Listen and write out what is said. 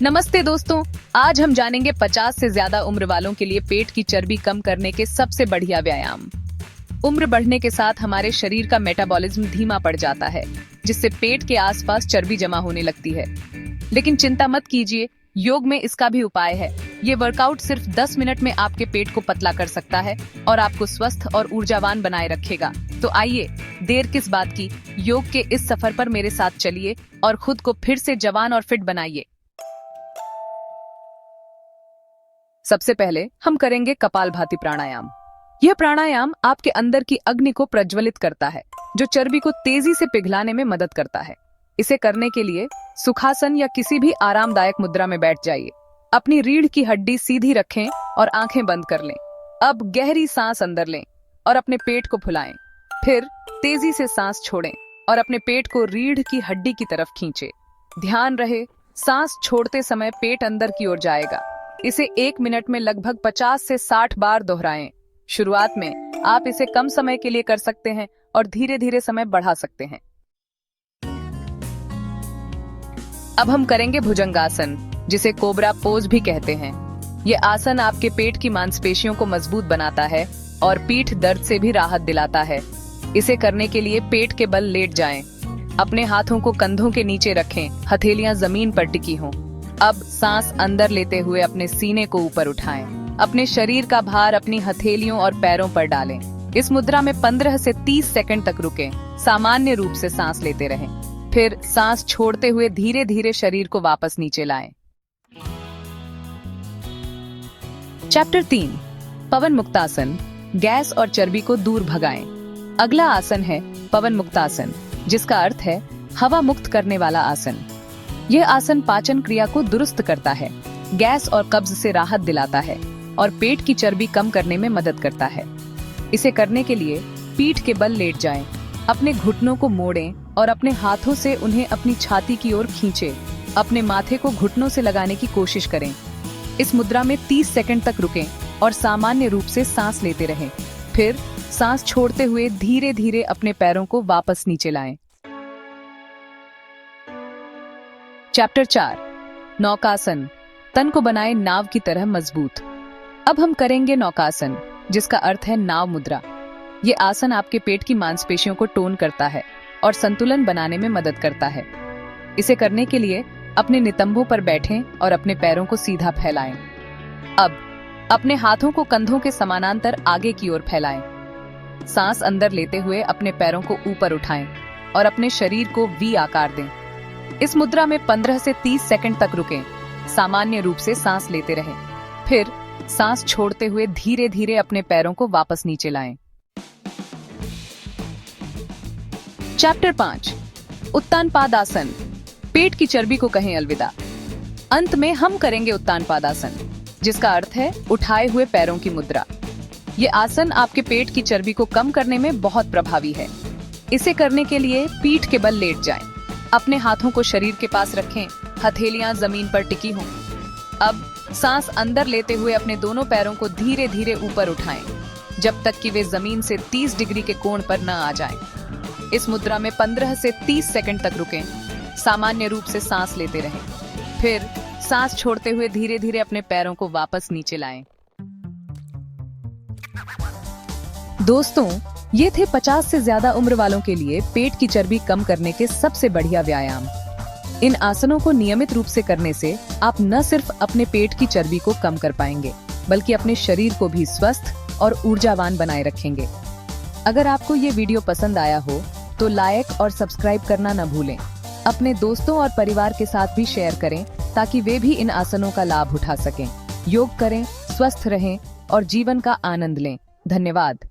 नमस्ते दोस्तों, आज हम जानेंगे 50 से ज्यादा उम्र वालों के लिए पेट की चर्बी कम करने के सबसे बढ़िया व्यायाम। उम्र बढ़ने के साथ हमारे शरीर का मेटाबॉलिज्म धीमा पड़ जाता है, जिससे पेट के आसपास चर्बी जमा होने लगती है। लेकिन चिंता मत कीजिए, योग में इसका भी उपाय है। ये वर्कआउट सिर्फ 10 मिनट में आपके पेट को पतला कर सकता है और आपको स्वस्थ और ऊर्जावान बनाए रखेगा। तो आइए, देर किस बात की, योग के इस सफर पर मेरे साथ चलिए और खुद को फिर से जवान और फिट बनाइए। सबसे पहले हम करेंगे कपालभाति प्राणायाम। यह प्राणायाम आपके अंदर की अग्नि को प्रज्वलित करता है, जो चर्बी को तेजी से पिघलाने में मदद करता है। इसे करने के लिए सुखासन या किसी भी आरामदायक मुद्रा में बैठ जाइए। अपनी रीढ़ की हड्डी सीधी रखें और आंखें बंद कर लें। अब गहरी सांस अंदर लें और अपने पेट को फुलाएं। फिर तेजी से सांस छोड़ें और अपने पेट को रीढ़ की हड्डी की तरफ खींचें। ध्यान रहे, सांस छोड़ते समय पेट अंदर की ओर जाएगा। इसे 1 मिनट में लगभग 50 से 60 बार दोहराएं। शुरुआत में आप इसे कम समय के लिए कर सकते हैं और धीरे धीरे समय बढ़ा सकते हैं। अब हम करेंगे भुजंगासन, जिसे कोबरा पोज भी कहते हैं। ये आसन आपके पेट की मांसपेशियों को मजबूत बनाता है और पीठ दर्द से भी राहत दिलाता है। इसे करने के लिए पेट के बल लेट जाएं। अपने हाथों को कंधों के नीचे रखें, हथेलियां जमीन पर टिकी हों। अब सांस अंदर लेते हुए अपने सीने को ऊपर उठाएं। अपने शरीर का भार अपनी हथेलियों और पैरों पर डालें। इस मुद्रा में 15 से 30 सेकंड तक रुकें। सामान्य रूप से सांस लेते रहें। फिर सांस छोड़ते हुए धीरे धीरे शरीर को वापस नीचे लाएं। चैप्टर 3, पवन मुक्तासन, गैस और चर्बी को दूर भगाएं। अगला आसन है पवन मुक्तासन, जिसका अर्थ है हवा मुक्त करने वाला आसन। यह आसन पाचन क्रिया को दुरुस्त करता है, गैस और कब्ज से राहत दिलाता है और पेट की चर्बी कम करने में मदद करता है। इसे करने के लिए पीठ के बल लेट जाएं, अपने घुटनों को मोड़ें और अपने हाथों से उन्हें अपनी छाती की ओर खींचें। अपने माथे को घुटनों से लगाने की कोशिश करें। इस मुद्रा में 30 सेकंड तक रुकें और सामान्य रूप से सांस लेते रहें। फिर सांस छोड़ते हुए धीरे धीरे अपने पैरों को वापस नीचे लाएं। चैप्टर 4, नौकासन, तन को बनाए नाव की तरह मजबूत। अब हम करेंगे नौकासन, जिसका अर्थ है नाव मुद्रा। ये आसन आपके पेट की मांसपेशियों को टोन करता है और संतुलन बनाने में मदद करता है। इसे करने के लिए अपने नितंबों पर बैठें और अपने पैरों को सीधा फैलाएं। अब अपने हाथों को कंधों के समानांतर आगे की ओर फैलाएं। सांस अंदर लेते हुए अपने पैरों को ऊपर उठाएं और अपने शरीर को वी आकार दें। इस मुद्रा में 15 से 30 सेकंड तक रुकें। सामान्य रूप से सांस लेते रहें। फिर सांस छोड़ते हुए धीरे धीरे अपने पैरों को वापस नीचे लाएं। चैप्टर 5, उत्तान पादासन, पेट की चर्बी को कहें अलविदा। अंत में हम करेंगे उत्तान पादासन, जिसका अर्थ है उठाए हुए पैरों की मुद्रा। ये आसन आपके पेट की चर्बी को कम करने में बहुत प्रभावी है। इसे करने के लिए पीठ के बल लेट जाएं। अपने हाथों को शरीर के पास रखें, हथेलियां जमीन पर टिकी हों। अब सांस अंदर लेते हुए अपने दोनों पैरों को धीरे धीरे ऊपर उठाएं, जब तक कि वे जमीन से 30 डिग्री के कोण पर न आ जाएं। इस मुद्रा में 15 से 30 सेकंड तक रुकें। सामान्य रूप से सांस लेते रहें। फिर सांस छोड़ते हुए धीरे धीरे अपने पैरों को वापस नीचे लाएं। दोस्तों, ये थे 50 से ज्यादा उम्र वालों के लिए पेट की चर्बी कम करने के सबसे बढ़िया व्यायाम। इन आसनों को नियमित रूप से करने से आप न सिर्फ अपने पेट की चर्बी को कम कर पाएंगे, बल्कि अपने शरीर को भी स्वस्थ और ऊर्जावान बनाए रखेंगे। अगर आपको ये वीडियो पसंद आया हो तो लाइक और सब्सक्राइब करना न भूलें। अपने दोस्तों और परिवार के साथ भी शेयर करें, ताकि वे भी इन आसनों का लाभ उठा सकें। योग करें, स्वस्थ रहें और जीवन का आनंद लें। धन्यवाद।